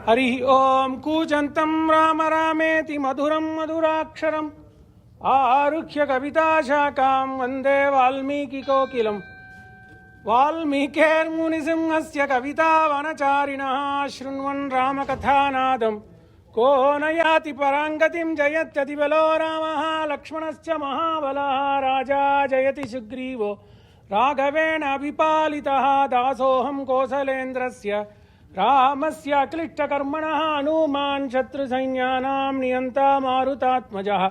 हरि ओम कूजन्तं राम रामेति मधुरं मधुराक्षरम् आरुह्य कविताशाखां वन्दे वाल्मीकिकोकिलम् वाल्मीकिर्मुनिसिंहस्य कवितावनचारिणः शृण्वन् रामकथानादं को न याति पराङ्गतिं जयत्यतिबलो रामः लक्ष्मणश्च महाबलः राजा जयति सुग्रीवो राघवेण अभिपालितः दासोऽहं कौसलेन्द्रस्य रामस्य अक्लिष्टकर्मणः हनुमान् शत्रुसैन्यानां नियन्ता मारुतात्मजः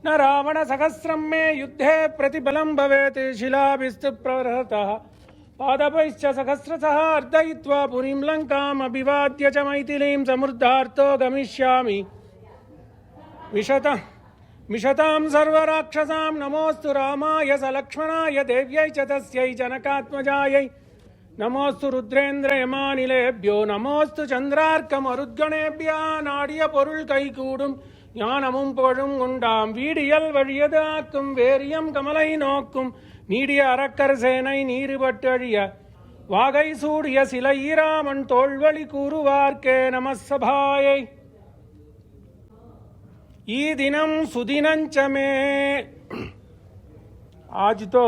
न रावणसहस्रं मे युद्धे प्रतिबलं भवेत् शिलाभिस्तु प्रहृतः पादपैश्च सहस्रशः अर्दयित्वा पुरीं लङ्काम् अभिवाद्य च मैथिलीं समृद्धार्तो गमिष्यामि मिषतां सर्वराक्षसां नमोऽस्तु रामाय सलक्ष्मणाय देव्यै च तस्यै जनकात्मजायै नमोस्तु रुद्रेन्द्रयमानिलेभ्यो नमोस्तु चंद्रार्कमरुद्गणेभ्यः नाडिय பொருள் கைகூடும் ஞானமும் புகழும் உண்டாம் வீடியல் வழியதாக்கும் வேரியம் கமலை நோக்கும் நீடிய அரக்கர் சேனை நீருபட்டழிய வாகை சூடிய சிலை ஈராமன் தோள்வழி கூறுவார்க்கே நமசபாயை ई दिनम सुदिनंच में आज तो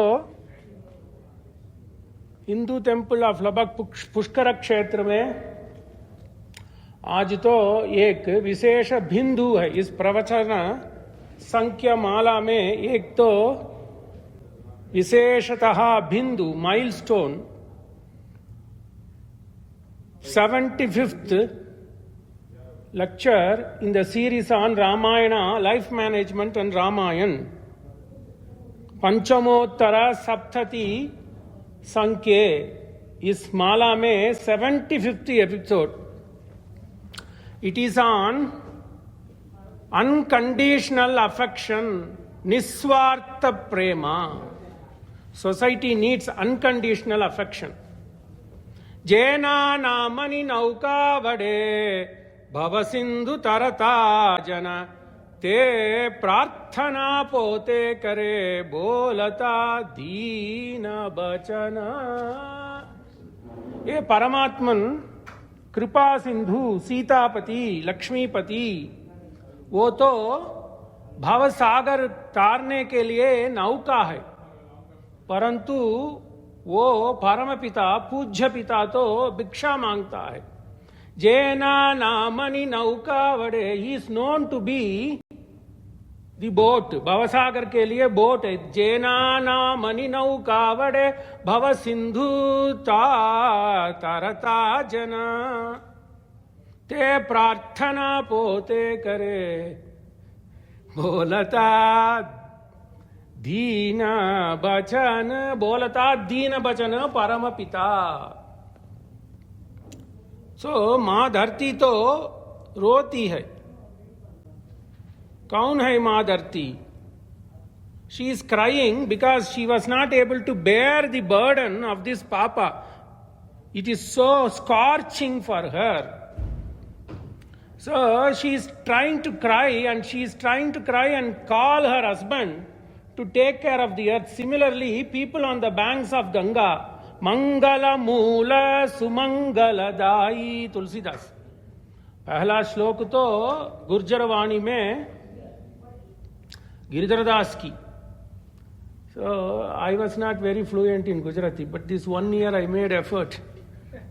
हिंदू टेम्पल ऑफ लबक पुष्कर क्षेत्र में आज तो एक विशेष बिंदु है इस प्रवचन संख्या माला में। एक तो विशेषतः बिंदु milestone 75th lecture in the series on Ramayana, life management and Ramayana. पंचमोत्तर सप्तति संख्ये इस माला में 75th episode. It is on unconditional affection, niswartha prema. Society needs unconditional affection. Jena namani nauka vade भव सिंधु तरता जन ते प्रार्थना पोते करे बोलता दीन बचन। ये परमात्मन कृपा सिंधु सीतापति लक्ष्मीपति वो तो भव सागर तारने के लिए नौका है, परंतु वो परमपिता पूज्य पिता तो भिक्षा मांगता है। जेना नामनि नौका वड़े, he is known to be the boat, भवसागर के लिए बोट है। जेना नामनि नौका वड़े भव सिंधु तरता जना ते प्रार्थना पोते करे बोलता दीन बचन, बोलता दीन बचन परम पिता। सो माँ धरती तो रोती है। कौन है माँ धरती? She is crying because she was not able to bear the burden of this पापा. It is so scorching for her. So she is trying to cry, and she is trying to cry and call her husband to take care of the earth. Similarly, people on the banks of Ganga, मंगल मूल सुमंगलदाई, तुलसीदास. पहला श्लोक तो गुर्जर वाणी में गिरिधरदास की. So I was not very fluent in Gujarati, but this 1 year I made effort.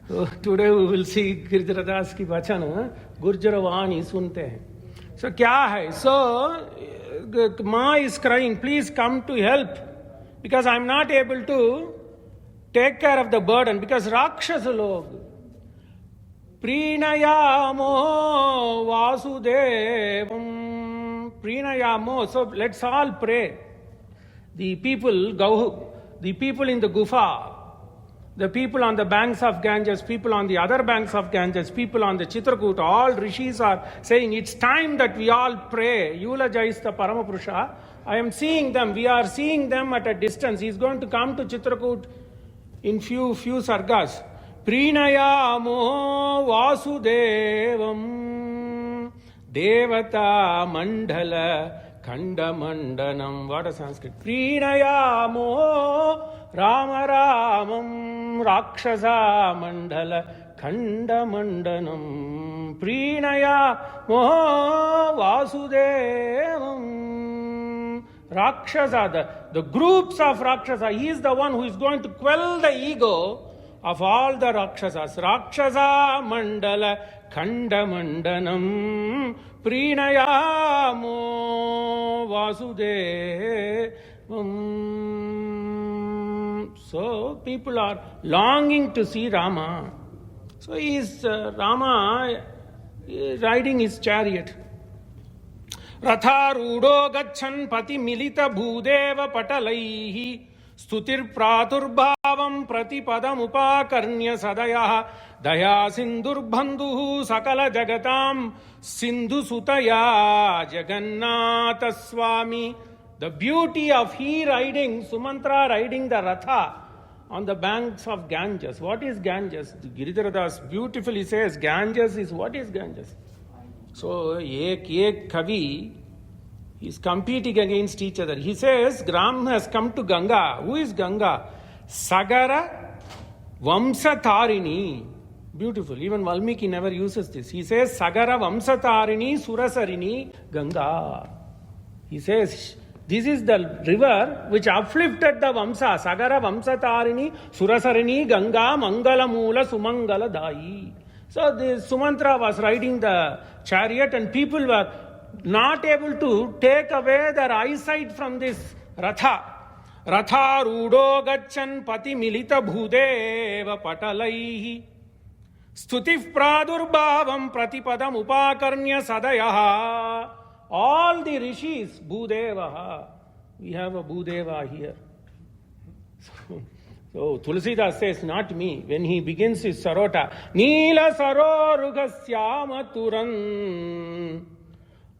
So today we will see Giridhardas की वचन गुर्जर वाणी सुनते हैं. So क्या है? So माँ is crying, please come to help because I am not able to take care of the burden, because Rakshasa log Prinayamo Vasudevam Prinayamo. So let's all pray. The people in the Gufa, the people on the banks of Ganges, people on the other banks of Ganges, people on the Chitrakoot, all rishis are saying it's time that we all pray. Eulogize the Paramapurusha. I am seeing them. We are seeing them at a distance. He is going to come to Chitrakoot in few sargas. Prinayamo Vasudevam Devata Mandala Khandamandanam. What a Sanskrit. Prinayamo Ram रामं राक्षसा मंडल खंडमंडनं प्रीणयामो वासुदेवं. Rakshasa, the groups of Rakshasa, he is the one who is going to quell the ego of all the Rakshasas. Rakshasa Mandala Khanda Mandanam Prinayamo Vasudevam. So people are longing to see Rama. So he is Rama riding his chariot. रथारूढ़ो गच्छन् पति मिलित भूदेव पटलैः स्तुतिर्प्रातुर्भावं प्रतिपदमुपाकर्ण्य सदयः दया सिन्धुर्बन्धुः सकल जगतां सिन्धुसुतया जगन्नाथ स्वामी. The beauty of he riding, Sumantra riding the Ratha on the banks of Ganges. What is Ganges? Giridhara Das beautifully says Ganges is, what is Ganges? So, ek Kavi is competing against each other. He says, Gram has come to Ganga. Who is Ganga? Sagara Vamsatarini. Beautiful. Even Valmiki never uses this. He says, Sagara Vamsatarini Surasarini Ganga. He says, this is the river which uplifted the Vamsa. Sagara Vamsatarini Surasarini Ganga Mangala Mula Sumangala Dai. So the Sumantra was riding the chariot and people were not able to take away their eyesight from this Ratha. Ratha Rudo Gachan Pati Milita Bhudeva Patalaihi Stutif Pradurbhavam Pratipadam Upakarnya Sadayaha. All the rishis, Bhudevaha. We have a Bhudeva here. So Tulsidas says, not me. When he begins his Sarota, Neela Sarorugasyama Turan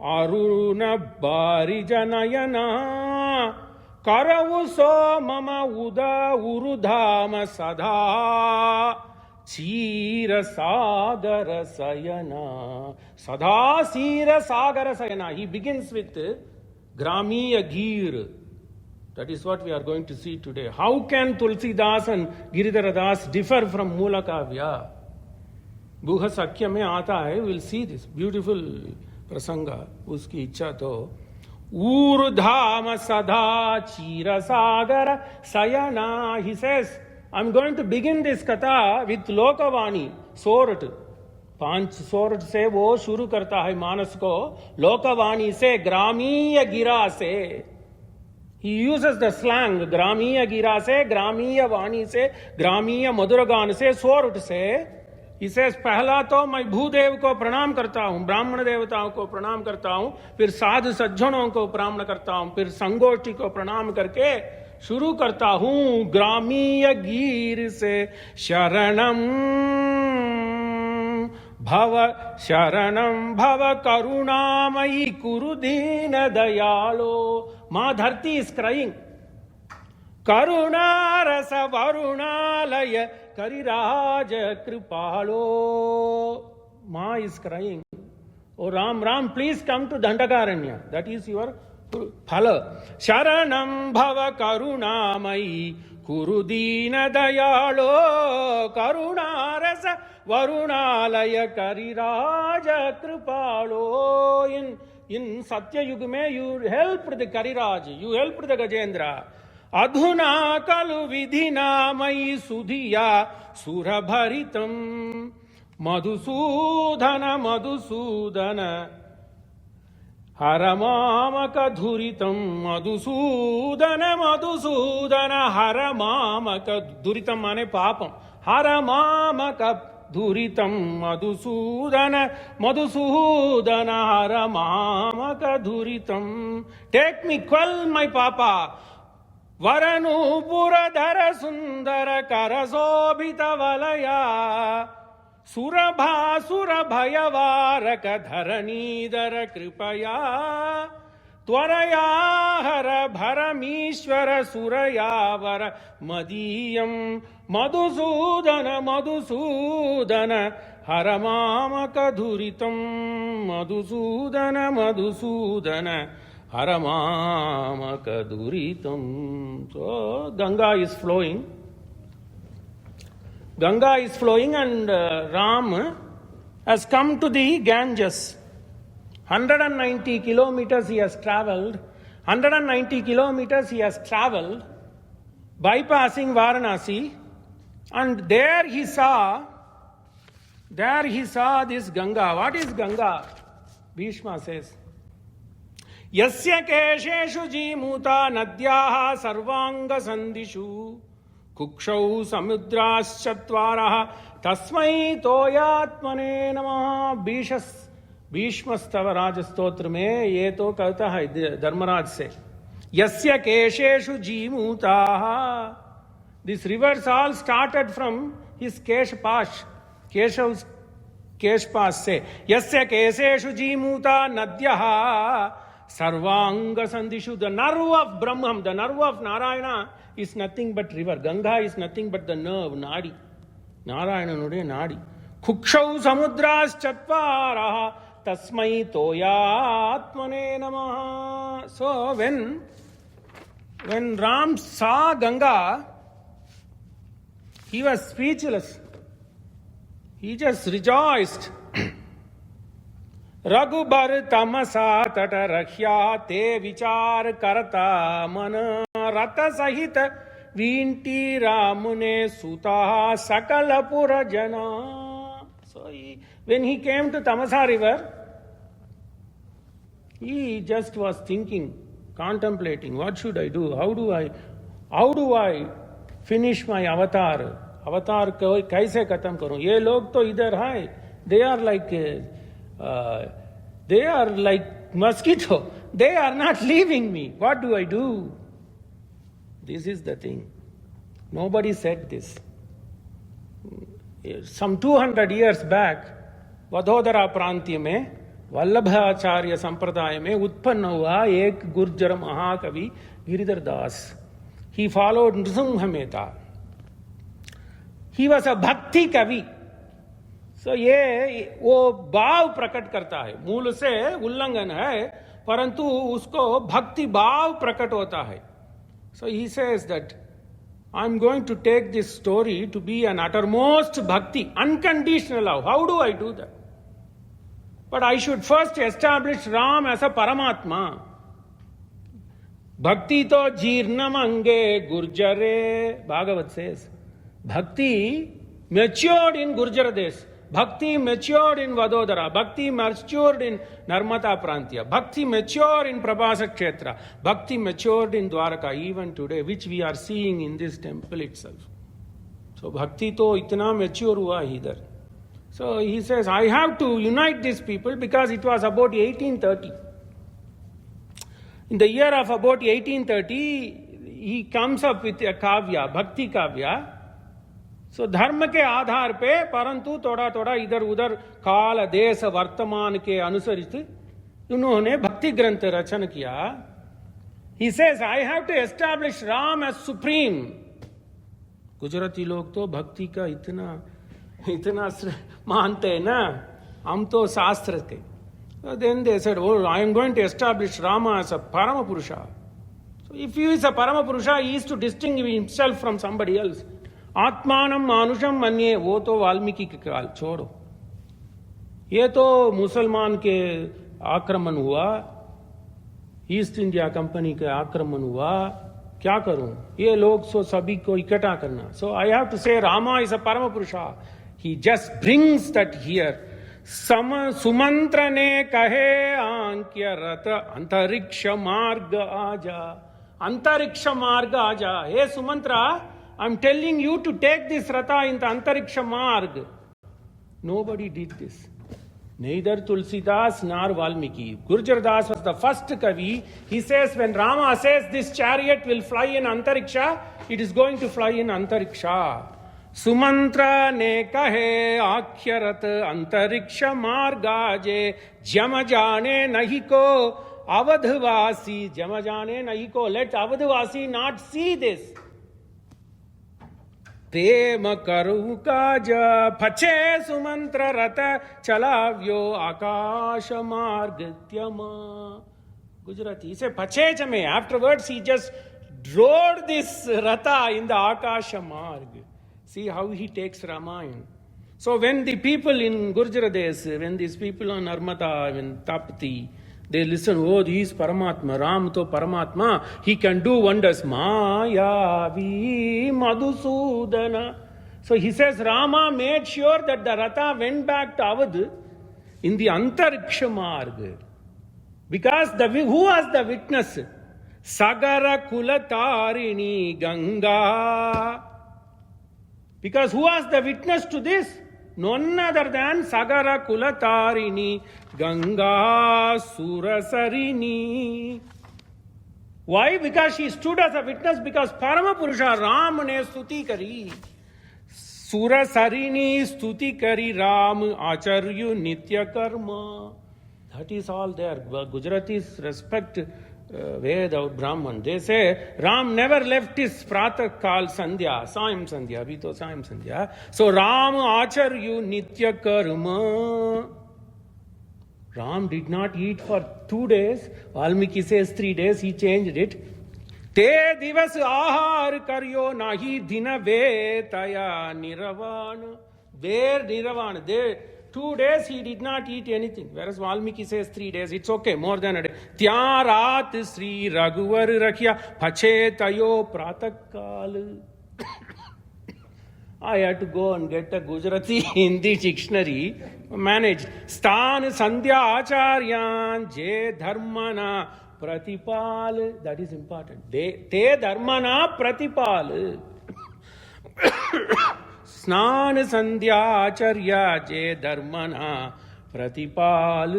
Aruna Barijanayana Karavuso Mama Uda Urudhama Sadha Chira Sagara Sayana. Sadha Chira Sagara Sayana. He begins with Gramiya Gir. That is what we are going to see today. How can Tulsidas and Giridhara Das differ from Mula Kavya? Guha Sakya mein aata hai, we will see this beautiful prasanga. Uski ichha to. Urdhama Sadha Chira Sagara Sayana. He says, I am going to begin this katha with Lokavani, Sorat. 5 Sorath से वो शुरू करता है मानस को. लोकवाणी से ग्रामीय गिरा से. He uses the slang ग्रामीय गिरा से, ग्रामीय वाणी से, ग्रामीय मधुरगान से, सोरठ से. He says पहला तो मैं भूदेव को प्रणाम करता हूँ, ब्राह्मण देवताओं को प्रणाम करता हूँ, फिर साधु सज्जनों को प्रणाम करता हूँ, फिर संगोष्ठी को प्रणाम करके शुरू करता हूँ ग्रामीय गिर से. शरणं भव करुणामयी कुरु दीन दयालो. माँ धरती is crying. करुणा रस वरुणालय करिराज कृपालो. माँ is crying. Oh Ram, Ram, please come to Dandakaranya. That is your phala. Sharanam bhava karunamai kurudina dayalo karuna rasa varunalaya kariraja kripalo. In Satya Yuga mein you helped the Kariraj, you helped the Gajendra. Adhuna kalu vidhina mai sudhiya surabharitam madhusudhana madhusudhana haramamaka dhuritam madhusudhana madhusudhana haramamaka dhuritam mane papam haramamaka dhuritam madhusudhana madhusudhana haramamaka dhuritam. Take me, quell my papa. Varanupuradhara sundara karasobhita valaya Surabha surabhayavaraka dharanidhara kripaya Tvaraya hara bharamishvara surayavara madiyam madhusudana madhusudana haramamaka dhuritam madhusudana madhusudana haramam So Ganga is flowing. Ganga is flowing and Ram has come to the Ganges. 190 kilometers he has traveled. 190 kilometers he has traveled, bypassing Varanasi, and there he saw this Ganga. What is Ganga? Bhishma says, Yasya kesheshu jimuta nadyaha sarvanga sandishu kukshau samudraschatvarah tasmai toyatmane namaha. भीष्मस्तव राज स्तोत्र में ये तो कहता है धर्मराज से, यस्य केशेषु जीमूताः, this rivers all started from his केश पास से, यस्य केशेषु जीमूता नद्यः सर्वांग संदिशु. The nerve of Brahmam, the nerve of Narayan is nothing but river. Ganga is nothing but the nerve, नाड़ी, नारायणनुடைய नाड़ी. कुक्षौ समुद्राश्चत्वारः tasmai toyatmane namaha. So when Ram saw Ganga, he was speechless. He just rejoiced. Raghubar tamasa tata rakhya te vichar karata mana rata sahita vinti ramune sutaha sakala pura jana. So when he came to Tamasa river, he just was thinking, contemplating, what should I do? How do I finish my avatar? Avatar kaise khatam karu? Ye log to idhar hai. They are like mosquito. They are not leaving me. What do I do? This is the thing. Nobody said this. Some 200 years back, Vadodara प्रांत्य में वल्लभाचार्य संप्रदाय में उत्पन्न हुआ एक गुर्जर महाकवि Giridhar Das. He followed Narsinh Mehta. He was a bhakti kavi. सो ये वो भाव प्रकट करता है, मूल से उल्लंघन है परंतु उसको भक्ति भाव प्रकट होता है. So he says that I am going to take this story to be an uttermost bhakti, unconditional love. How do I do that? But I should first establish Ram as a Paramatma. Bhakti to jeernam ange gurjare, Bhagavat says. Bhakti matured in Gurjara Desh. Bhakti matured in Vadodara. Bhakti matured in Narmata Prantya. Bhakti matured in Prabhasa Kshetra. Bhakti matured in Dwaraka even today, which we are seeing in this temple itself. So Bhakti to itna mature hua idhar. So he says, I have to unite these people because it was about 1830. In the year of about 1830, he comes up with a kavya, Bhakti kavya. So धर्म के आधार पे परंतु थोड़ा थोड़ा इधर उधर काल देश वर्तमान के अनुसरित उन्होंने भक्ति ग्रंथ रचन किया. He says, I have to establish Ram as supreme. Gujarati लोग तो भक्ति का इतना मानते हैं ना, हम तो शास्त्र के. So then they said, oh, I am going to establish Rama as a Parama Purusha. So if he is a Parama Purusha, he is to distinguish himself from somebody else. आत्मानम मानुषम मन्ये, वो तो वाल्मीकि के काल छोड़ो. ये तो मुसलमान के आक्रमण हुआ, ईस्ट इंडिया कंपनी के आक्रमण हुआ. क्या करूं? ये लोग सो सभी को इकट्ठा करना. सो आई हैव टू से Rama is a param purusha. He just brings that here. Sumantra ने कहे आंक्य रथ अंतरिक्ष मार्ग आजा. अंतरिक्ष मार्ग आजा. हे Sumantra, I'm telling you to take this Ratha in the Antariksha Marg. Nobody did this. Neither Tulsidas nor Valmiki. Gurjar Das was the first Kavi. He says when Rama says this chariot will fly in Antariksha, it is going to fly in Antariksha. Sumantra ne kahe akhyarat Antariksha Margaje Jamajane Nahiko Avadhvasi Jamajane Nahiko. Let Avadhvasi not see this. प्रेम करु काज फचे सुमंत्र रथ चलाव्यो आकाश मार्ग त्यमा. Gujarati. He said, Pache me. Afterwards, he just rode this Ratha in the Akasha Marg. See how he takes Ramayana. So when the people in Gurjaradesh, when these people on Narmada, when Tapti, they listen, oh, he is Paramatma, Ram to Paramatma, he can do wonders. Maya vi Madhusudana. So he says, Rama made sure that the Ratha went back to Awadh in the Antariksha Marg. Because who was the witness? Sagara Kulatarini Ganga. Because who was the witness to this? None other than Sagara Kulatarini Ganga Surasarini. Why? Because she stood as a witness, because Paramapurusha Ram ne stuti kari. Surasarini stuti kari Ram Acharyu Nitya Karma. That is all there. Gujaratis respect Veda Brahman. They say Ram never left his Pratah Kal Sandhya, Sayam Sandhya, Vito Sayam Sandhya. So Ram Acharyu Nitya Karma. Ram did not eat for 2 days. Valmiki says 3 days. He changed it. Te divas ahar karyo nahi dina vetaya niravana. There niravana. There 2 days he did not eat anything. Whereas Valmiki says 3 days. It's okay, more than a day. Tyarat Sri Raghuvar Rakhya Pachetayo Pratakal. I had to go and get a Gujarati Hindi dictionary. Managed. Stan Sandhya Acharyan Je Dharmana Pratipal. That is important. Te Dharmana Pratipal. Snan Sandhya Acharya Je Dharmana Pratipal.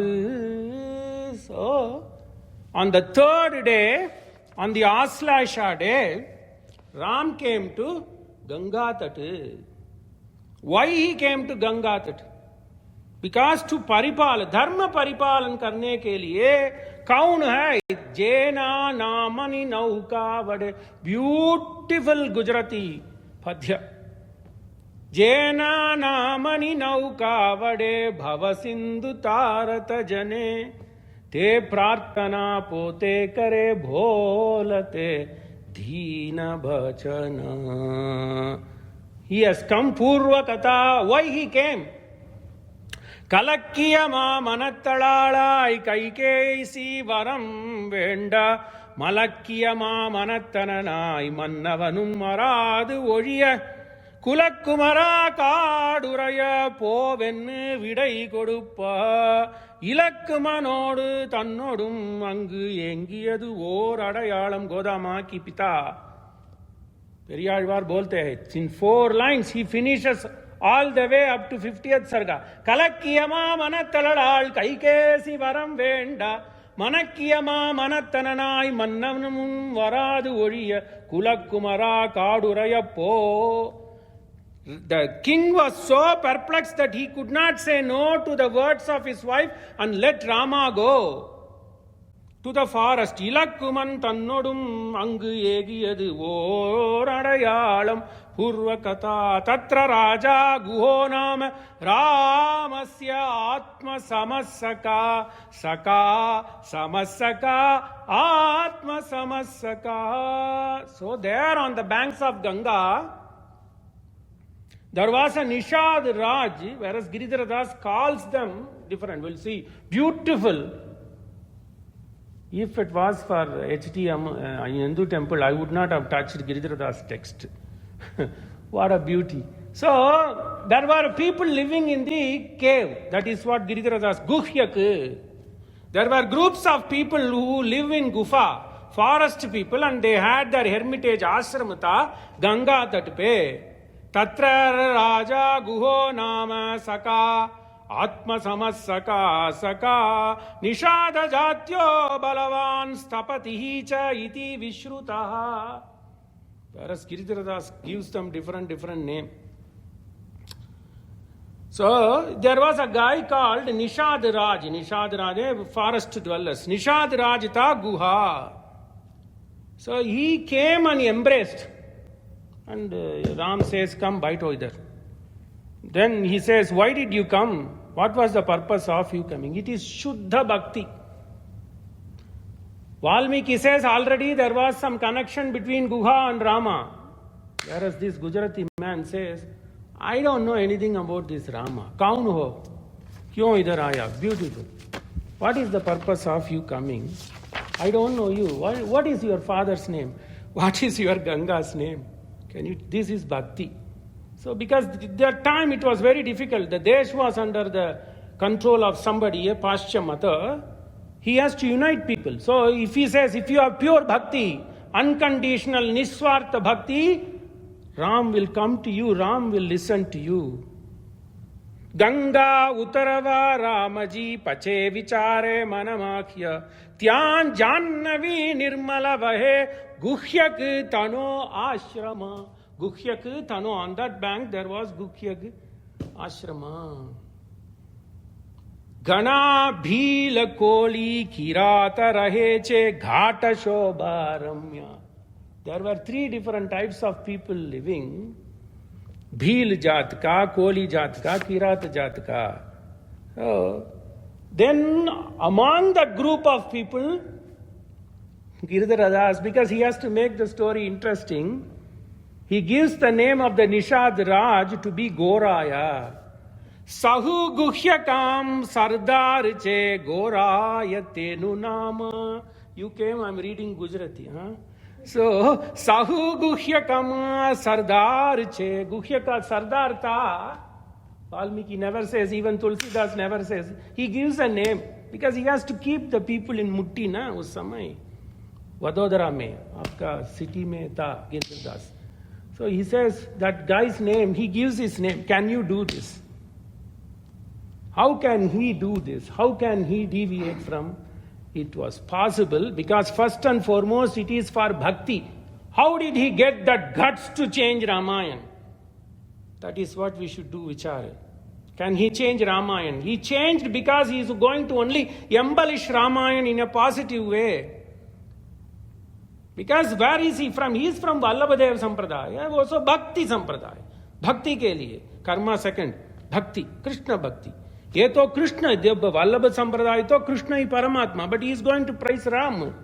So, on the 3rd day, on the Aslasha day, Ram came to Gangatat. Why he came to Gangatat? Because to Paripal, Dharma Paripalan karne ke liye, kaun hai? Jena Namani Nauka Vade. Beautiful Gujarati Padya. Jena Namani Nauka Vade Bhava Sindhu Tarata Jane. Te Prarthana Pote Kare Bholate Dheena Bhachana. He has come Purva Katha. Why he came? Kalakkiyama Manattalala Kaikeisi Varam Venda Malakkiyama Manattananai Mannavanum Maradu Ojiya Kulakkumara Kaduraya Povennu Vidai Koduppa Ilakkumanodu Tannodum Angu Engiyadu Or Adayalam Godama Ki Pita. Periyalvar bolte hai. In 4 lines he finishes all the way up to 50th Sarga. Kalakkiyama Manattalal Kaikesi Varam Venda Manakkiyama Manattananai Mannavnum Varadu Oriya Kulakkumara Kaduraya Po. The king was so perplexed that he could not say no to the words of his wife and let Rama go to the forest. Ilakkuman tannodum angu egiyadu oradayalam purvakata tatra raja guho nama ramasya atma samassaka saka samassaka atma samassaka. So there on the banks of Ganga, there was a Nishad Raj, whereas Giridhara Das calls them different. We'll see. Beautiful. If it was for HTM Hindu temple, I would not have touched Giridhara Das text. What a beauty. So, there were people living in the cave. That is what Giridhara Das, Guhyak. There were groups of people who live in Gufa, forest people, and they had their hermitage ashramata Ganga Tatpe. Tatra Raja Guho Nama Saka Atma Samassaka Saka Nishada Jatyo Balavan Stapatihi Cha Iti Vishrutaha. Whereas Giridhara Das gives them different name. So there was a guy called Nishad Raj. Nishad Raj, forest dwellers. Nishad Raj ta Guha. So he came and embraced. And Ram says, come, bite either. Then he says, why did you come? What was the purpose of you coming? It is Shuddha Bhakti. Valmiki says already there was some connection between Guha and Rama. Whereas this Gujarati man says, I don't know anything about this Rama. Kaun ho? Kyun idhar aaya? Beautiful. What is the purpose of you coming? I don't know you. What is your father's name? What is your Ganga's name? This is bhakti. So because that time it was very difficult. The Desh was under the control of somebody, a Paschya Mata. He has to unite people. So if he says, if you have pure bhakti, unconditional, niswartha bhakti, Ram will come to you, Ram will listen to you. Ganga utarava Ramaji pache vichare manamakhya Tyan jannavi nirmala vahe guhyak tano ashrama. Guhyak tano, on that bank there was Guhyak ashrama. Gana bhil koli kirata raheche ghata shobha ramya. There were 3 different types of people living. Bhil jat ka, koli jat ka, kirat jat ka. So, then among that group of people, Giridhara Das, because he has to make the story interesting, he gives the name of the Nishad Raj to be Goraya. Sahu Guhyakam Sardar Che Goraya Tenu Nama. You came, I'm reading Gujarati. So, Sahu Guhyakam Sardar Che. Guhyaka Sardar Ta. Valmiki never says, even Tulsidas never says. He gives a name because he has to keep the people in Mutti na us samay. Vadodara mein, aapka city mein tha Giridhara. So he says that guy's name, he gives his name. Can you do this? How can he do this? How can he deviate from? It was possible because first and foremost it is for bhakti. How did he get that guts to change Ramayana? That is what we should do, Vichara. Can he change Ramayana? He changed because he is going to only embellish Ramayana in a positive way. Because where is he from? He is from Vallabhadev Sampradaya, also Bhakti Sampradaya. Bhakti ke liye. Karma second. Bhakti. Krishna Bhakti. Ye to Krishna, Vallabha Sampradaya to Krishna is Paramatma, but he is going to praise Ram.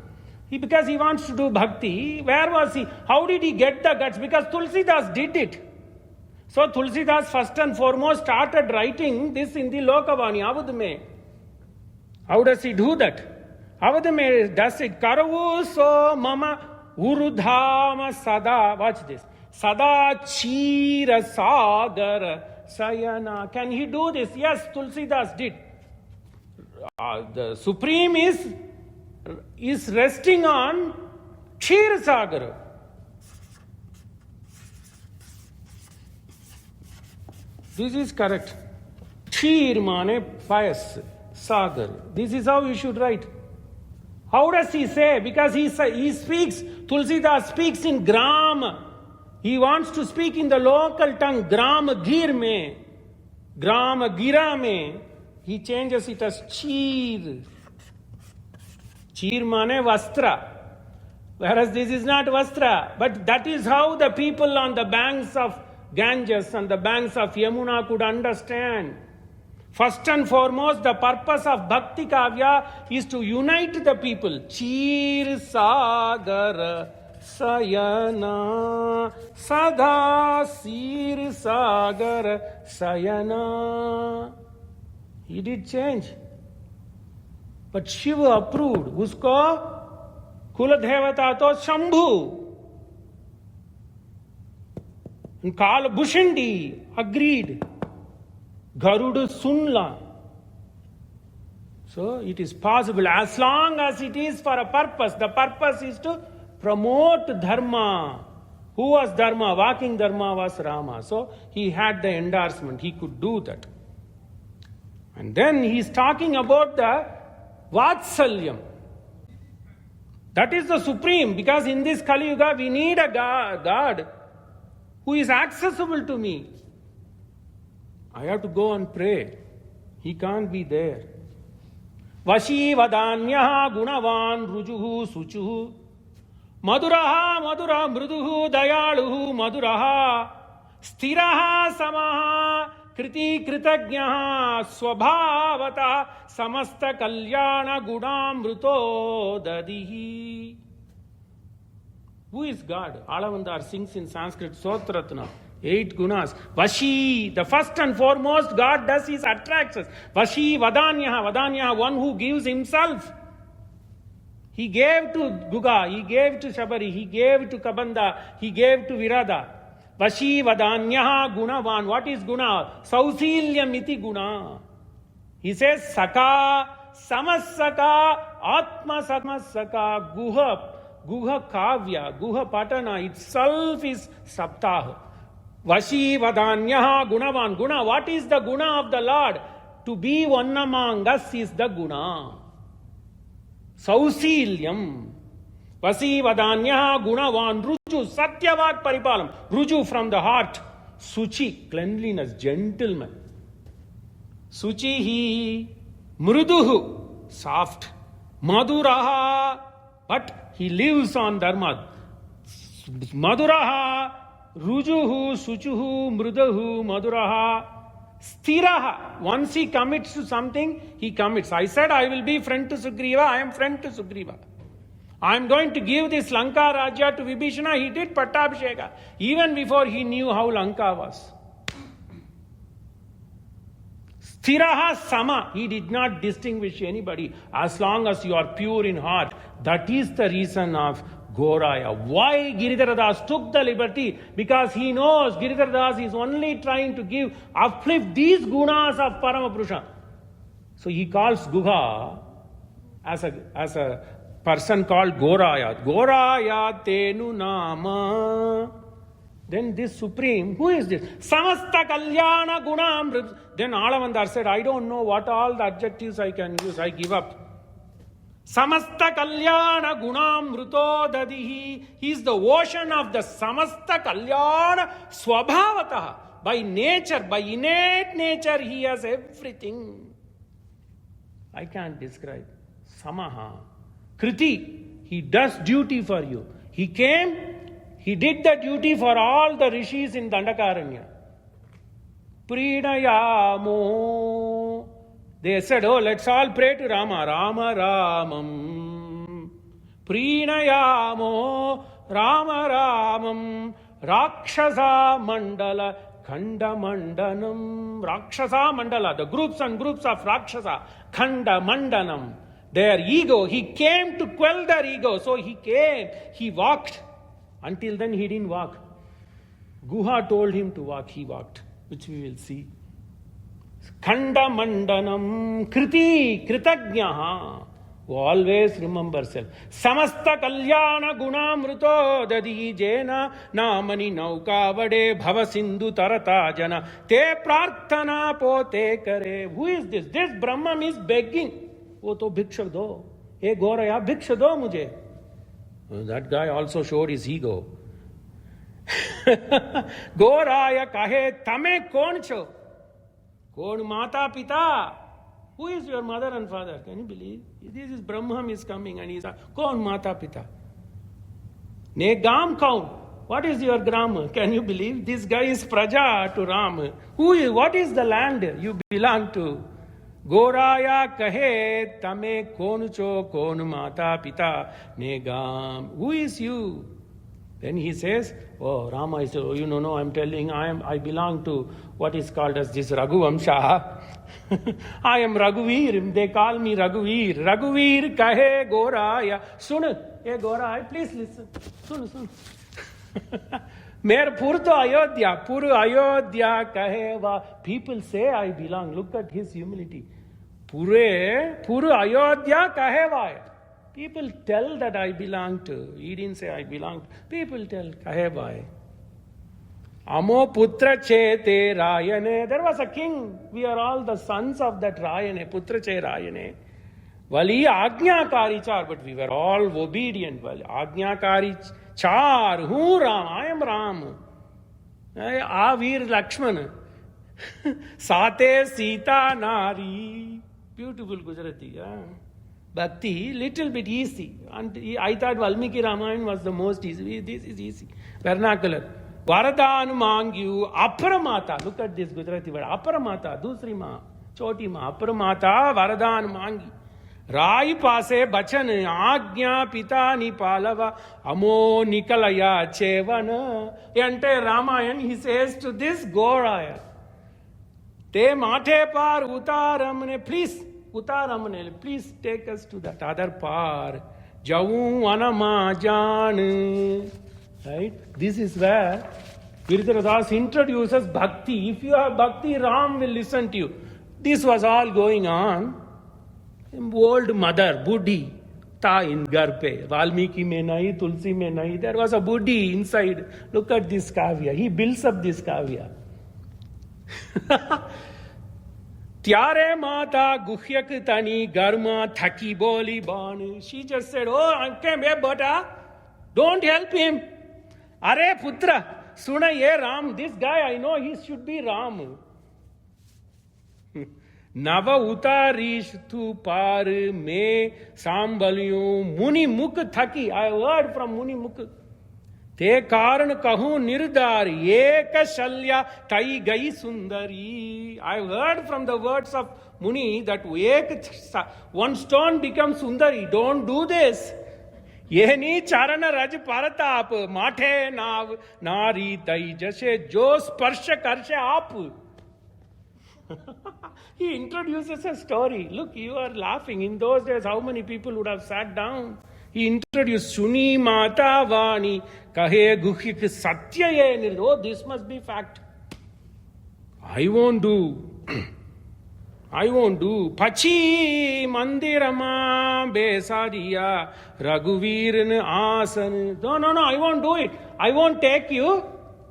Because he wants to do Bhakti. Where was he? How did he get the guts? Because Tulsidas did it. So Tulsidas first and foremost started writing this in the Lokavani, Avadh mein. How does he do that? Avadh mein does it. Karavu so mama urudhama sada. Watch this. Sada chira sagar sayana. Can he do this? Yes, Tulsidas did. The Supreme is resting on Kshir Sagar. This is correct. Kshir mane pious, Sagar. This is how you should write. How does he say? Because he speaks, Tulsidas speaks in Gram. He wants to speak in the local tongue, Gram Gir mein, Gram Gira mein. He changes it as Chir. Chir mane Vastra. Whereas this is not Vastra. But that is how the people on the banks of Ganges and the banks of Yamuna could understand. First and foremost, the purpose of Bhakti Kavya is to unite the people. Chir Sagar Sayana Sada Sir Sagar Sayana. He did change. But Shiva approved. Usko Kuladevata to Shambhu. And Kala Bhushandi agreed. Garuda Sunla. So it is possible as long as it is for a purpose. The purpose is to promote Dharma. Who was Dharma? Walking Dharma was Rama. So he had the endorsement. He could do that. And then he is talking about the Vatsalyam. That is the supreme. Because in this Kali Yuga we need a God who is accessible to me. I have to go and pray. He can't be there. Vashi vadanyaha gunavan rujuhu suchuhu maduraha madura mruduhu dayaluhu maduraha stiraha samaha कृति कृतज्ञः स्वभावतः समस्त कल्याण गुणामृतो दधिः. Who is God? Alavandar sings in Sanskrit Sotratna. 8 gunas. Vashi, the first and foremost God does is attracts us. Vashi Vadanyaha. Vadanyaha, one who gives himself. He gave to Guga, he gave to Shabari, he gave to Kabanda, he gave to Virada. Vashi Vadanyaha Gunavan. What is guna? Sausilyam iti guna. He says Saka, Samasaka, Atma Samasaka, Guha. Guha Kavya, Guha Patana itself is Saptah. Vashi Vadanyaha Gunavan. Guna, what is the guna of the Lord? To be one among us is the guna. Sausilyam. Vashi Vadanyaha Gunavan. Ruju, Satyavad Paripalam. Ruju from the heart. Suchi, cleanliness, gentleman. Suchihi, Mruduhu, soft. Maduraha, but he lives on dharma. Maduraha, Rujuhu, Suchuhu, Mrudahu, Maduraha, Sthiraha. Once he commits to something, he commits. I said I will be friend to Sugriva, I am friend to Sugriva. I am going to give this Lanka Rajya to Vibhishana. He did Pattabhisheka even before he knew how Lanka was. Sthiraha Sama. He did not distinguish anybody. As long as you are pure in heart. That is the reason of Goraya. Why Giridhara Das took the liberty? Because he knows Giridhara Das is only trying to uplift these gunas of Paramapurusha. So he calls Guha as a person called Goraya. Goraya Tenu Nama. Then this Supreme, who is this? Samasta Kalyana Gunam. Then Alavandar said, I don't know what all the adjectives I can use. I give up. Samasta Kalyana Gunam Mruto Dadihi. He is the ocean of the Samasta Kalyana Swabhavataha. By nature, by innate nature, he has everything. I can't describe. Samaha. Kriti. He does duty for you. He came, he did the duty for all the rishis in Dandakaranya. Pridayamo. They said, oh, let's all pray to Rama. Rama Ramam. Prinayamo. Rama Ramam. Rakshasa Mandala. Khanda Mandanam. Rakshasa Mandala. The groups and groups of Rakshasa. Khanda Mandanam. Their ego. He came to quell their ego. So he came. He walked. Until then he didn't walk. Guha told him to walk. He walked. Which we will see. Khanda Mandanam Kriti Kritagnaha. Always remember self. Samasta Kalyana Gunamruto Dadi Jena Namani Nauka Vade Bhava Sindhu Tarata Jana Te Prarthana Pote Kare. Who is this? This Brahman is begging. Wo to bhiksha do. Hey Goraya, bhiksha do mujhe. That guy also showed his ego. Goraya kahe tame kon cho? Kon mata pita? Who is your mother and father? Can you believe? This is Brahman is coming and he is kon mata pita. Ne gam kaun. What is your grammar? Can you believe? This guy is praja to Ram. What is the land you belong to? Goraya kahe tame koncho kon mata pita negam. Who is you? Then he says, oh, Rama is, oh, you know, no, I'm telling, I belong to what is called as this Raghuvamsha. I am Raghuveer. They call me Raghuveer. Raghuveer kahe Goraya. Sun, hey Goraya, please listen. Sun. Mere pur to Ayodhya. Pur Ayodhya kahe va. People say I belong. Look at his humility. Pur Ayodhya kahe va. People tell that I belong to. He didn't say I belong. People tell kahe va. Amo putra chete Rayane. There was a king. We are all the sons of that Rayane. Putra che Rayane. Vali Ajñakari char. But we were all obedient. Vali Ajñakari char. Who Ram? I am Ram. Avir Lakshmana. Sate Sita Nari. Beautiful Gujarati. Yeah. Bhakti, little bit easy. And I thought Valmiki Ramayana was the most easy. This is easy. Vernacular. वरदान मांग्यू अपरमाता. Look at this Gujarati word. अपरमाता, दूसरी माँ, छोटी माँ, अपरमाता वरदान मांगी. राई पासे बचन आज्ञा पिता निपालव अमो निकलया चेवन. Entire Ramayan he says to this Goraya. Te mathe par utaramne, please, utaramne, please take us to that other par. Javu anama jan. Right? This is where Giridhara Das introduces bhakti. If you have bhakti, Ram will listen to you. This was all going on. Old mother, Buddhi, ta in garpe. Valmiki mein nahi, Tulsi mein nahi. There was a Buddhi inside. Look at this kavya. He builds up this kavya. Tyare mata guhyak tani garma thaki boli ban. She just said, oh, anke me bata, don't help him. Are putra, suna ye Ram, this guy I know he should be Ram. Nava utarish tu par me sambalyu muni mukh thaki. I heard from Muni Mukh. Te karan kahu nirdar ek shalya tai gai sundari. I heard from the words of Muni that one stone becomes sundari. Don't do this. Yehni charana raj paratap mathe nav nari tai jase jo sparsha karshe aap. He introduces a story. Look, you are laughing. In those days, how many people would have sat down? He introduced Suni Mata Vani Kahe Guhik Satya Ye. Oh, this must be fact. I won't do. I won't do. Pachi Mandirama Besariya Raghuveer Asan. No, I won't do it. I won't take you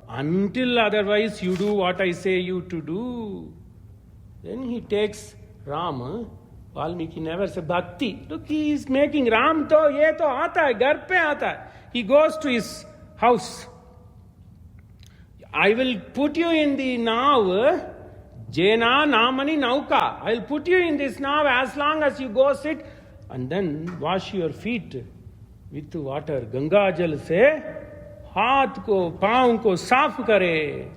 until otherwise you do what I say you to do. Then he takes Ram. Valmiki never said bhakti. Look, he is making Ram to ye to aata hai, ghar pe aata hai. He goes to his house. I will put you in the now. Jena namani nauka. I will put you in this now as long as you go sit and then wash your feet with water. Ganga jal se हाथ को पांव को साफ करे.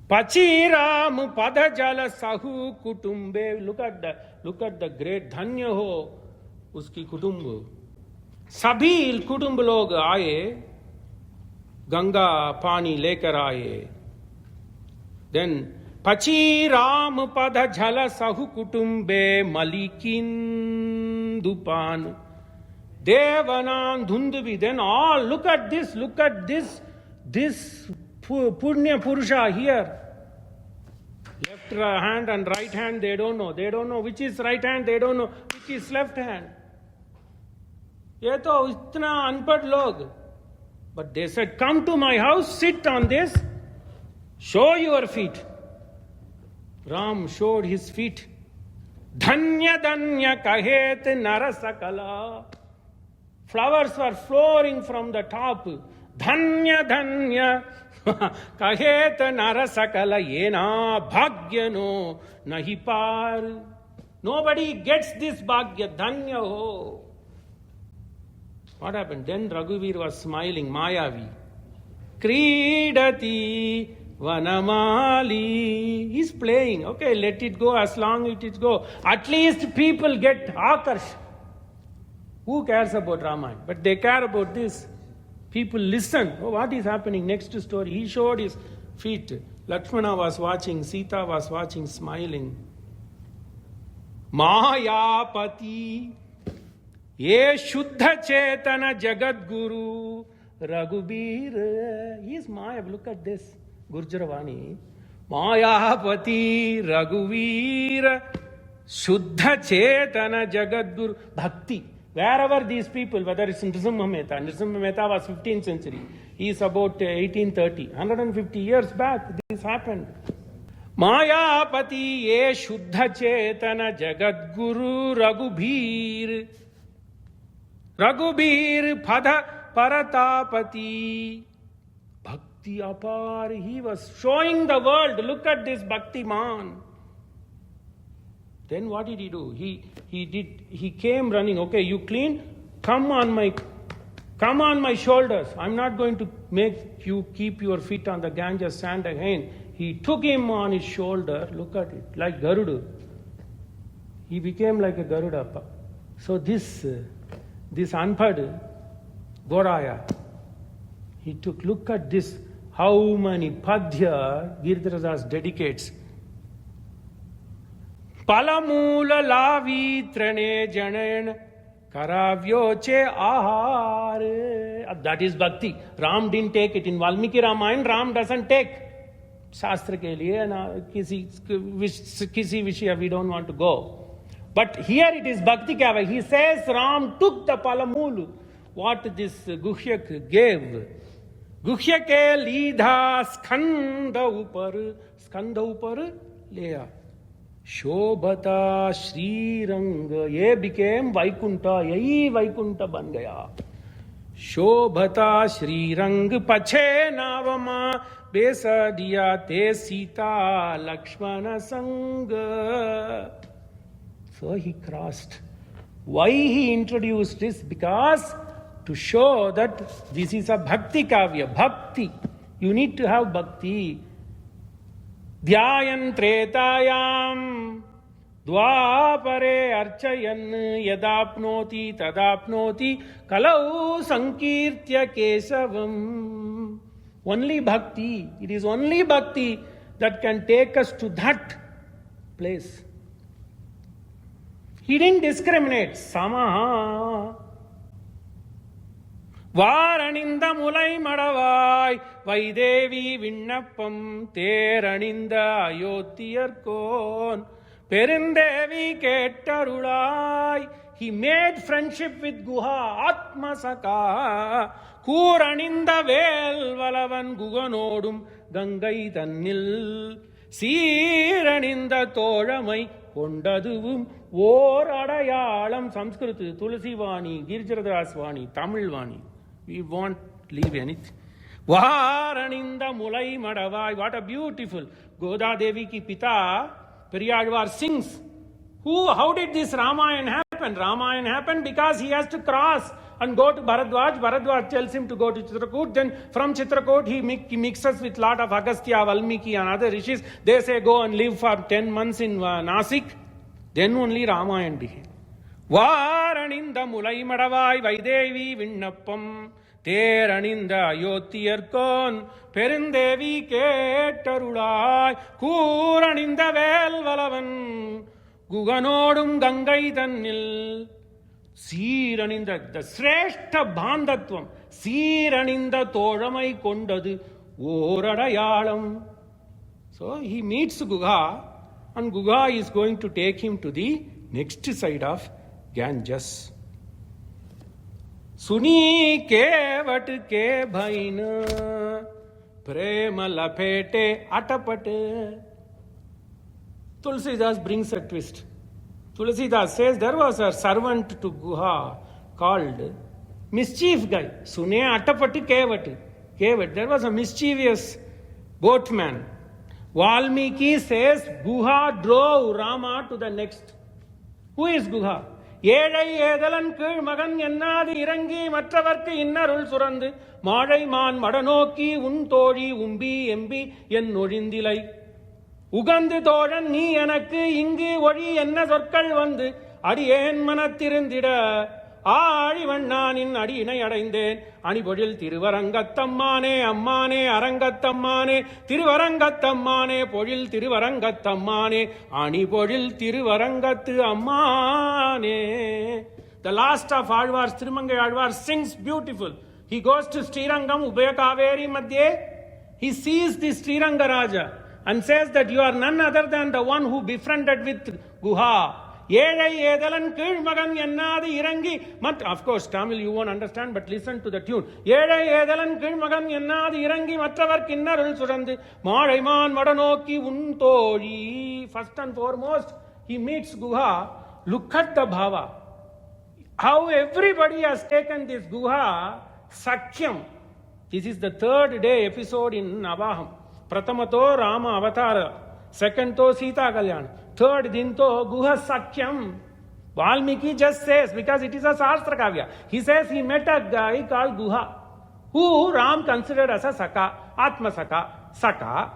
Pachi Ram pada jala sahu kutumbe. Look at the great धन्य हो उसकी कुटुंब. सभी कुटुंब लोग आए, गंगा पानी लेकर आए. Then Pachi Ram pada jala sahu kutumbe malikin dupan. Devanam dhundubi. Then all look at this Punya Purusha here. Left hand and right hand, they don't know. They don't know which is right hand, they don't know which is left hand. Ye to itna unpad log. But they said, come to my house, sit on this, show your feet. Ram showed his feet. Dhanya dhanya kahet narasakala. Flowers were flowing from the top. Dhanya dhanya kahet narasakala yena bhagyano nahi par. Nobody gets this bhagya. Dhanya ho. What happened? Then Raghuveer was smiling, Mayavi. Kridati Vanamali. He's playing. Okay, let it go as long as it go. At least people get Akarsh. Who cares about Ramayana? But they care about this. People listen. Oh, what is happening? Next story. He showed his feet. Lakshmana was watching. Sita was watching, smiling. Mayapati. Ye Shuddha Chetana Jagat Guru Raghuveer. He is Maya. Look at this. Gurjaravani. Mayapati Raghuveer Shuddha Chetana Jagat Guru. Bhakti. Wherever these people, whether it's Nrsimha Mehta was 15th century. He is about 1830. 150 years back this happened. Mayapati Ye Shuddha Chetana Jagat Guru Raghuveer. Raghuveer Pada Paratapati. Bhakti Apar. He was showing the world. Look at this Bhakti man. Then what did he do? He came running. Okay, you clean? Come on my Come on my shoulders. I'm not going to make you keep your feet on the Ganges sand again. He took him on his shoulder. Look at it, like Garuda. He became like a Garuda. So this Anpad, Goraya, he took, look at this, how many padya Giridharadas dedicates. Palamula lavi trane janen karavyoche ahar. That is bhakti. Ram didn't take it. In Valmiki Ramayana, Ram doesn't take. Shastra ke liye na kisi vishya we don't want to go. But here it is bhakti kya. He says Ram took the palamul. What this Guhyak gave. Guhyak lidha skandha upar leya. Shobhata Shri Ranga. Ye became Vaikunta. Yahi Vaikunta ban gaya. Shobhata Shri Rang Pache Navama Besa Diya Te Sita Lakshmana Sangha. So he crossed. Why he introduced this? Because to show that this is a bhakti kavya. Bhakti. You need to have bhakti. Dhyayan tretayam dvapare archayan yadapnoti tadapnoti kalau sankirtya kesavam. Only bhakti. It is only bhakti that can take us to that place. He didn't discriminate. Samaha. Varaninda mulai madavai Vaidevi vinnapam Teraninda ayotiyarkon Perindevi kettarulai. He made friendship with Guha Atmasaka Kuraninda vel valavan Guganodum Gangai tannil Siraninda Toramai Kondaduvum Vor Adayalam Sanskrit Tulasi Vani Giridharadas Vani Tamil Vani. We won't leave anything. Varaninda Mulai Madavai. What a beautiful Goda Devi ki Pita Periyalvar sings. How did this Ramayana happen? Ramayana happened because he has to cross and go to Bharadwaj. Bharadwaj tells him to go to Chitrakoot. Then from Chitrakoot he mixes with lot of Agastya, Valmiki and other rishis. They say go and live for 10 months in Nasik. Then only Ramayana became. Varaninda mulai madavai Vaidevi vinnappam Teraninda ayotiyarkon Perindevi kettarulai Kuraninda vel valavan Guganodum Gangai tannil Siraninda, the Sreshta Bandhatvam, Siraninda Toramai Kondadu, Oradayalam. So he meets Guha, and Guha is going to take him to the next side of Ganges. Suni kevat ke bhaina, prema lapete atapate. Tulsidas brings a twist. Tulsidas says there was a servant to Guha called mischief guy. Sune atapati kevat. Kevat. There was a mischievous boatman. Valmiki says Guha drove Rama to the next. Who is Guha? ஏழை ஏதலன் கீழ் மகன் என்னாது இறங்கி மற்றவர்க்கு இன்னருள் சுரந்து மாழை மான் மடநோக்கி உன் தோழி உம்பி எம்பி என் ஒழிந்திலை உகந்து தோழன் நீ எனக்கு இங்கு ஒழி என்ன சொற்கள் வந்து அடியேன் மனத்திருந்திட ஆழிவண்ணானின் அடியினை அடைந்தேன் அணிபொழில் திருவரங்கத்தம்மானே அம்மானே அரங்கத்தம்மானே திருவரங்கத்தம்மானே பொழில் திருவரங்கத்தம்மானே அணிபொழில் திருவரங்கத்து அம்மானே. The last of Alvars, Thirumangai Alvar sings beautiful. He goes to Srirangam, Ubaya Kaveri Madhye. He sees the Sriranga Raja and says that you are none other than the one who befriended with Guha. ஏழை ஏதலன் கீழ் மகன் என்னாது இறங்கி of course Tamil you won't understand, but listen to the tune. ஏழை ஏதலன் கீழ் மகன் என்னாது இறங்கி மற்றவர்க்கு இன்னருள் சுரந்து மாழைமான் மடநோக்கி உன் தோழி. First and foremost he meets Guha. Look at the bhava, how everybody has taken this Guha Sakyam. This is the third day episode in Navaham. Pratamato Rama Avatara, second to Sita Kalyan, third din to Guha Sakyam. Valmiki just says, because it is a Shastra Kavya, he says he met a guy called Guha, who Ram considered as a Saka, Atma Saka, Saka,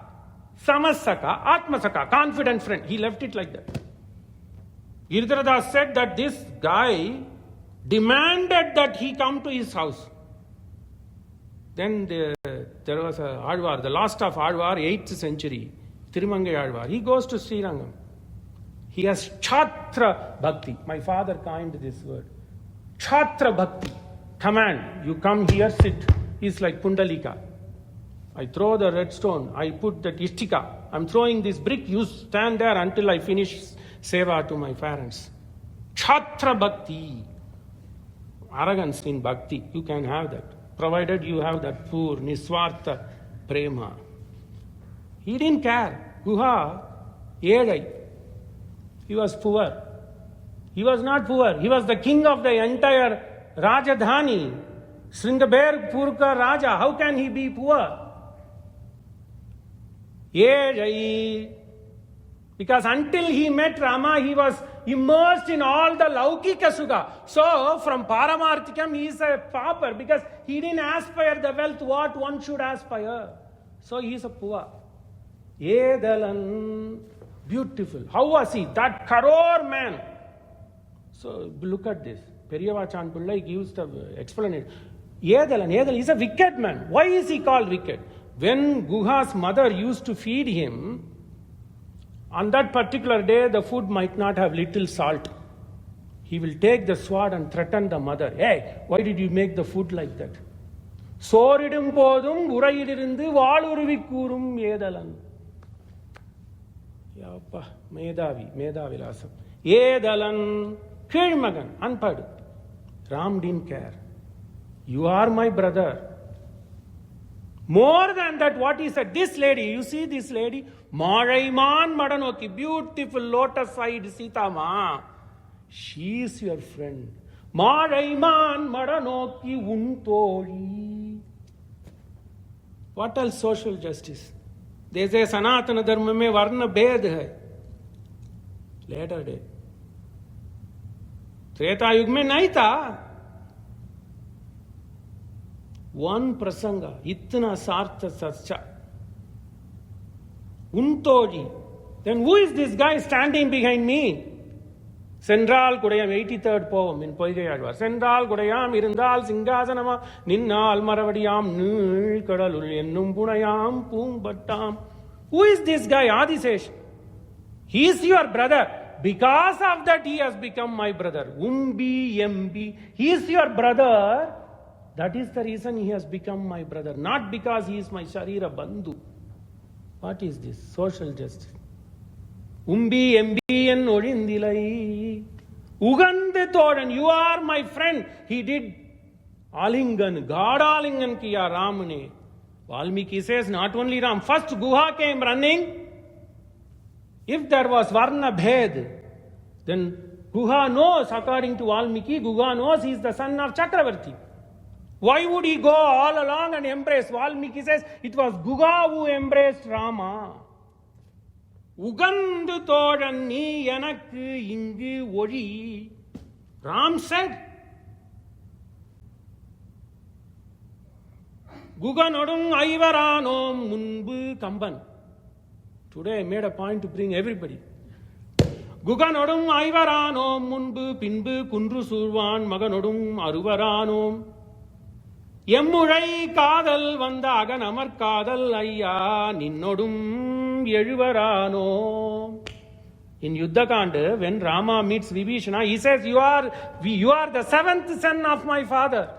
Samasaka, Atma Saka, confident friend. He left it like that. Giridharadas said that this guy demanded that he come to his house. Then there was a Alvar, the last of Alvar, 8th century, Tirumangai Alvar. He goes to Srirangam. He has Chhatra Bhakti. My father coined this word. Chhatra Bhakti. Command. You come here, sit. He's like Pundalika. I throw the red stone. I put the Ishtika. I'm throwing this brick. You stand there until I finish seva to my parents. Chhatra Bhakti. Arrogance in Bhakti. You can have that. Provided you have that poor, Niswartha Prema. He didn't care. Guha, Yedai. He was poor. He was not poor. He was the king of the entire Rajadhani. Sringaberpur ka Raja. How can he be poor? Yedai. Because until he met Rama, he was immersed in all the Laukika Sukha. So, from Paramarthikam, he is a pauper because he didn't aspire the wealth what one should aspire. So, he is a poor. Yedalan. Beautiful. How was he? That Karor man. So, look at this. Periyavachan Pillai gives the explanation. Yedalan is a wicked man. Why is he called wicked? When Guha's mother used to feed him, on that particular day, the food might not have little salt. He will take the sword and threaten the mother. Hey, why did you make the food like that? Soridum podum uraidirundu vaaluruvi koorum yedalan. Yappa, Medavi Rasam. Yedalan, Kirmagan, unpad. Ram didn't care. You are my brother. More than that, what he said, this lady, you see this lady, Maraiman Madanoki, beautiful lotus-eyed Sita Ma. She is your friend. Maraiman Madanoki Untori. What else social justice? They say Sanatana Dharma mein varna bhed hai. Later day. Treta Yug mein nahi tha. One prasanga, itna sartha satcha. Untoji. Then who is this guy standing behind me? Sendral Kudayam, 83rd poem in Poigai Alvar. Sendral Kudayam, Irundal Singasanama, Ninnal Maravadiyam, Nil Kadalul Ennum Punayam, Pumbattam. Who is this guy, Adisesh? He is your brother. Because of that, he has become my brother. Umbi, Yembi. He is your brother. That is the reason he has become my brother. Not because he is my Sharira Bandhu. What is this? Social justice. Umbi, Embi, and Odindilai. Ugande Thodan, you are my friend. He did Alingan, God Alingan Kiya Ramane. Valmiki says not only Ram. First Guha came running. If there was Varna Bhed, then Guha knows, according to Valmiki, Guha knows he is the son of Chakravarti. Why would he go all along and embrace? Valmiki says it was Guha who embraced Rama. Ugandu thodan nee enakku ingu ozhi. Ram said, Guganodum Aivaranom Munbu Kamban. Today I made a point to bring everybody. Guganodum Aivaranom Munbu Pinbu Kundru Survan Maganodum Aruvaranom. Yemmurai Kadal Vanda Aganamar Kadal Ayya Ninnodum Yeluvarano. In Yuddhakanda, when Rama meets Vibhishana, he says, You are the seventh son of my father.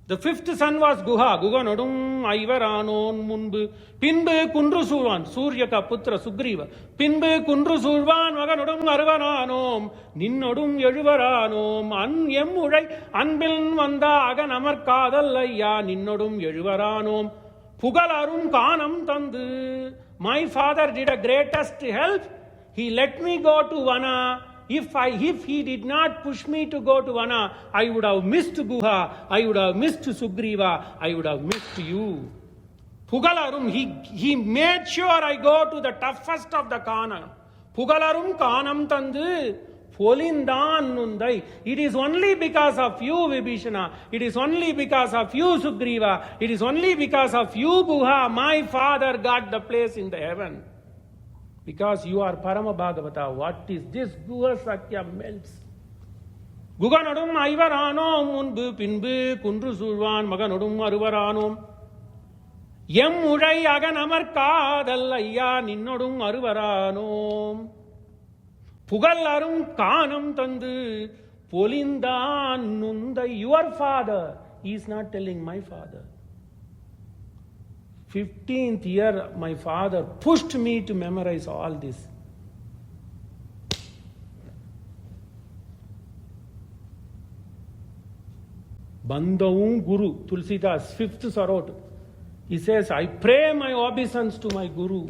The fifth son was Guha. Guganodum Aivaranon Munbu. Pinbu Kundru Survan. Surya ka putra Sugriva. Pinbu Kundru Survan Maganodum Arvananom. Ninnodum Yeluvaranum. An Yemmurai Anbil Vanda Agan Amar Kadalaya. Ninnodum Yeluvaranum. Pugalarum Kanam Tandu. My father did a greatest help. He let me go to Vana. If he did not push me to go to Vana, I would have missed Guha, I would have missed Sugriva, I would have missed you. Pugalarum, he made sure I go to the toughest of the Kana. Pugalarum Kanam Tandu. Polindan Nundai. It is only because of you, Vibhishana. It is only because of you, Sugriva. It is only because of you, Guha, my father got the place in the heaven. Because you are Parama Bhagavata. What is this? Guha Sakya melts. Guganodum Aivarano Munbu Pinbu Kundru Sulvan Maganodum Aruvarano. Yem Uday Aganamar Kadalaya Ninodum Aruvarano. Pugallarum Kanam Tandu Polindan Nunda. Your father. He is not telling my father. 15th year, my father pushed me to memorize all this. Bandhavum Guru, Tulsidas, 5th Sarot. He says, I pray my obeisance to my Guru.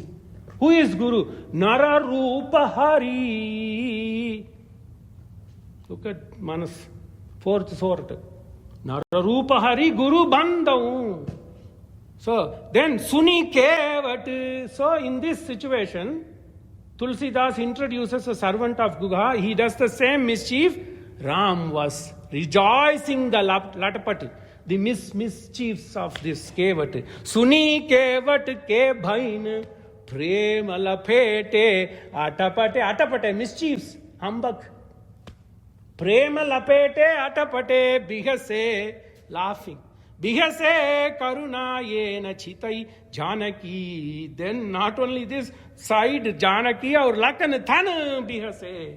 Who is Guru? Nararupa Hari. Look at Manas, 4th Sort. Nararupa Hari Guru Bandhavum. So, then Suni Kevat. So, in this situation, Tulsidas introduces a servant of Guha. He does the same mischief. Ram was rejoicing the Latapati, the mischiefs of this Kevat. Suni Kevat ke bhain prema lapete atapate mischiefs, humbug. Prema lapete atapate bihase, laughing. Bihase karuna yena chitai Janaki. Then not only this, side Janaki or lakan than bihase.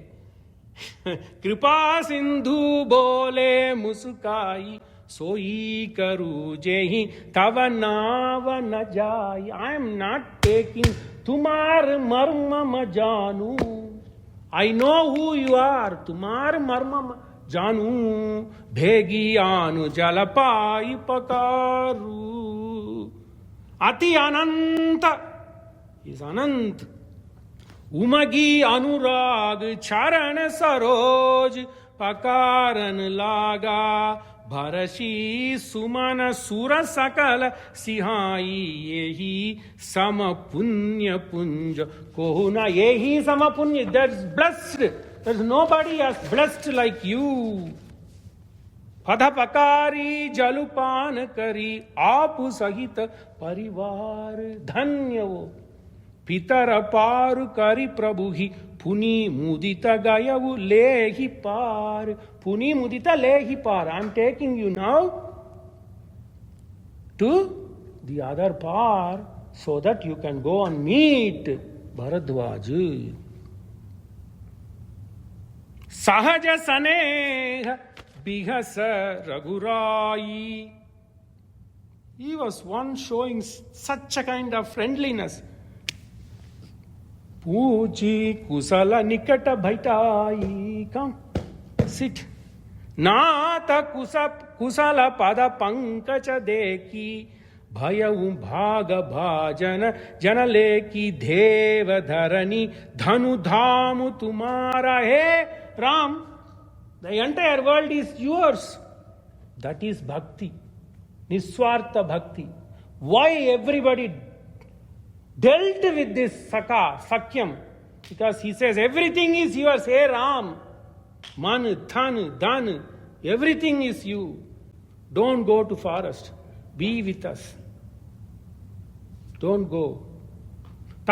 Kripa Sindhu bole musukai soi karu jehi tavanaava na jai. I am not taking tumar marma majanu. I know who you are. Tumar marma Janu bhegi anu jalapai pakaru. Ati ananta is anant. Umagi anurag charan saroj pakaran laga bharashi sumana sura sakala sihai yehi samapunya punja kohuna yehi samapunya. That's blessed. There's nobody as blessed like you. Padhapakari jalupan kari apu sahita parivar dhanyavo. Pitara paru kari prabhuhi puni mudita gayavu lehi par. Puni mudita lehi par. I'm taking you now to the other par so that you can go and meet Bharadwaj. Sahaja Saneha Bihasa Raghurai. He was one showing such a kind of friendliness. Puji Kusala Nikata Bhaitai. Come, sit. Nata Kusala Pada Pankacha Deki. Bhayavum Bhaga Bhajana Janaleki Deva Dharani Dhanu Dhamu Tumara. Hey Ram, the entire world is yours. That is bhakti. Niswartha bhakti. Why everybody dealt with this Sakyam? Because he says everything is yours. Hey Ram, Man, Than, Dan, everything is you. Don't go to forest. Be with us. Don't go.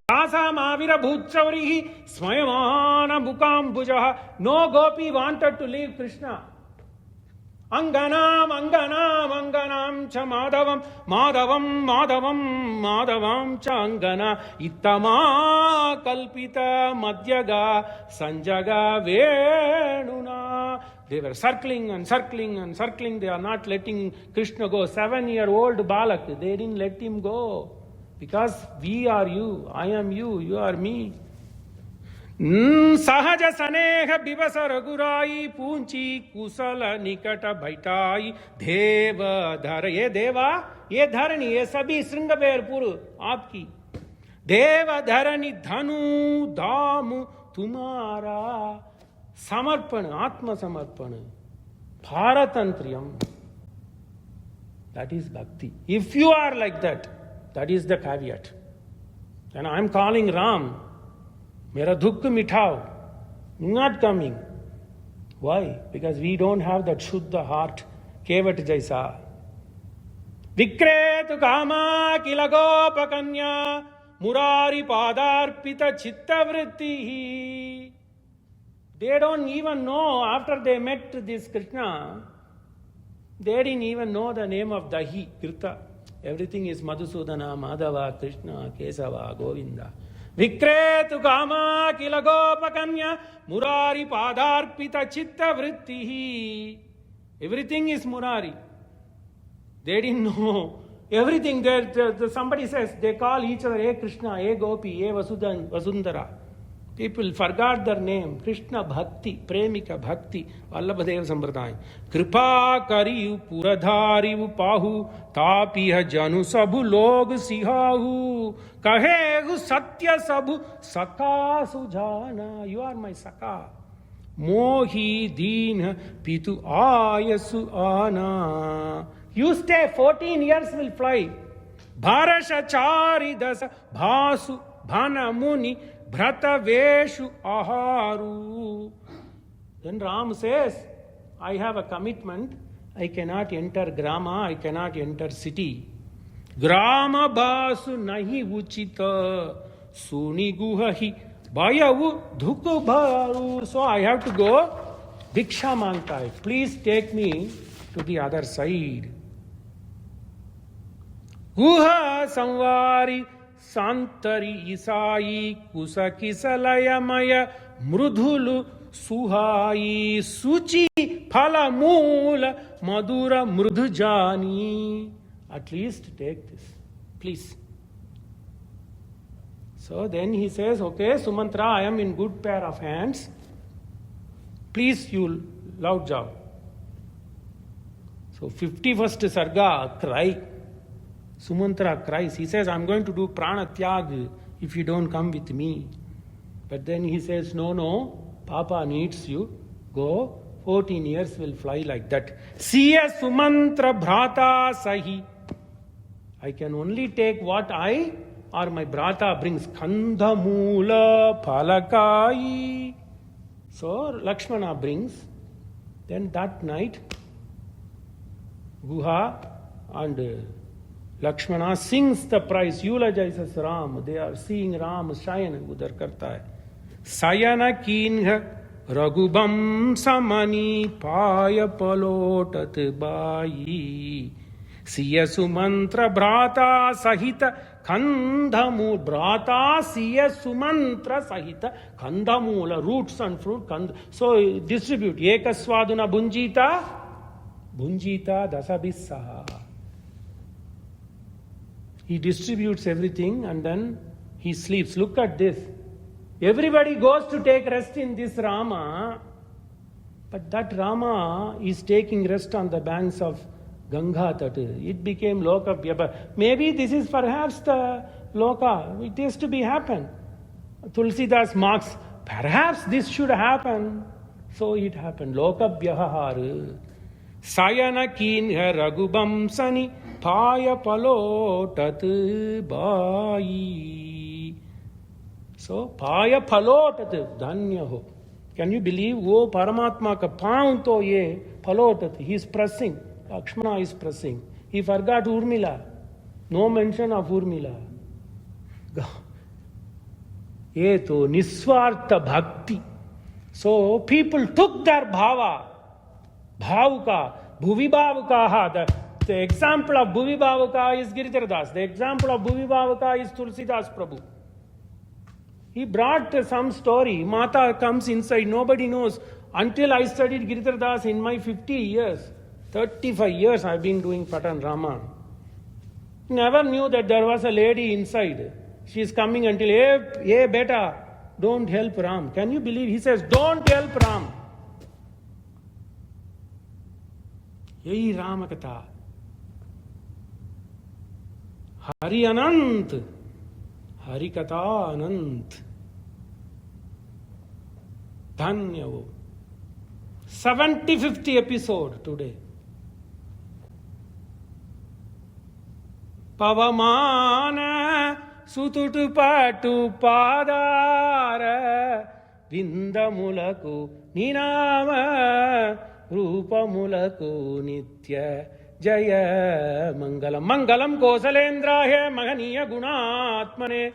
Tasa Mavira Bhutsaurihi Smayamana Bukam Bujaha. No gopi wanted to leave Krishna. Anganam cha Madhavam cha Angana. Ittama Kalpita Madhyaga Sanjaga Venuna. They were circling and circling and circling. They are not letting Krishna go. 7-year-old Balak, they didn't let him go. Because we are you, I am you, you are me. Sahaja Saneha Bivasa Raghurai Punchi Kusala Nikata Bhaitai Deva Dhara. Ye Deva, ye Dharani, ye Sabi Sringaber Puru, Aapki. Deva Dharani Dhanu Dhamu Tumara. Samarpana, Atma Samarpana, Bharatantriyam. That is bhakti. If you are like that, that is the caveat. And I am calling Ram, Mera dukh mithao, not coming. Why? Because we don't have that Shuddha heart. Kevat Jaisa. Vikretu Kama Kilagopakanya Murari Padarpita Chitta Vritti. They don't even know, after they met this Krishna, they didn't even know the name of Dahi, Kirta. Everything is Madhusudana, Madhava, Krishna, Kesava, Govinda. Vikretu Kama Kilagopakanya Murari Padarpita Chitta Vritti. Everything is Murari. They didn't know everything. Somebody says, they call each other, Hey Krishna, Hey Gopi, Hey Vasundhara. People forgot their name. Krishna Bhakti, Premika Bhakti, Vallabhadev Sampradaya. Kripa Kariyu Puradharivu Pahu, Tapiha Janu Sabhu Log Sihahu, Kahegu Satya Sabhu, Saka Sujana. You are my Saka. Mohi Deen Pitu Ayasu Ana. You stay 14 years will fly. Bharashachari Dasa Bhasu Bhana Muni Bhrata Veshu Aharu. Then Ram says, I have a commitment. I cannot enter Grama, I cannot enter city. Grama Basu Nahi Uchita Suni Guhahi Bayavu Dhuku Bharu. So I have to go Diksha Mantai. Please take me to the other side. Guha Samvari Santari Isai Kusa Kisalaya Maya Mrudhulu Suhai Suchi Phala Mula Madura Mrudhujani. At least take this, please. So then he says, okay, Sumantra, I am in good pair of hands. Please, you loud job. So 51st Sarga, cry. Sumantra cries. He says, I'm going to do prana tyag if you don't come with me. But then he says, no, Papa needs you. Go. 14 years will fly like that. Siya Sumantra Bhrata Sahi. I can only take what I or my Bhrata brings. Kandhamula Palakai. So Lakshmana brings. Then that night, Guha and Lakshmana sings the praise, eulogizes Ram. They are seeing Ram shine. Udhar karta hai. Sayana kinha ragubam samani paya palotat bayi. Siya sumantra bhrata sahita kandhamula. Bhrata siya sumantra sahita kandhamula. Roots and fruit. So distribute. Ekaswaduna bunjita. Bunjita dasabhissaha. He distributes everything and then he sleeps. Look at this. Everybody goes to take rest in this Rama, but that Rama is taking rest on the banks of Ganga. It became Loka. Maybe this is perhaps the Loka. It has to be happen. Tulsidas marks, perhaps this should happen. So it happened. Loka Vyahar. Sayana kinha ragubam sani paya palotat bayi. So paya palotat dhanya ho. Can you believe? Wo Paramatma ka paun to ye palotat. He is pressing. Lakshmana is pressing. He forgot Urmila. No mention of Urmila. Ye to niswartha bhakti. So people took their bhava. Bhavuka, Bhuvibhavuka. The example of Bhuvibhavuka is Giridhar Das. The example of Bhuvibhavuka is Tulsidas Prabhu. He brought some story. Mata comes inside. Nobody knows. Until I studied Giridhar Das in my 50 years, 35 years I have been doing Patan Rama. Never knew that there was a lady inside. She is coming until, hey beta, don't help Ram. Can you believe? He says, don't help Ram. यही राम कथा. हरि अनंत, हरि कथा अनंत. धन्य वो. 75th episode today. पवमान सुतुट पाटु पादार విందములకు నినామ రూపములకు నిత్య జయ మంగళం. మంగళం కోసలేంద్రాయ మహనీయ గుణాత్మనే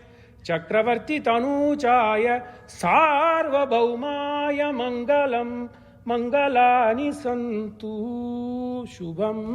చక్రవర్తి తనూచాయ సార్వభౌమాయ మంగళం. మంగళాని సంతు శుభం.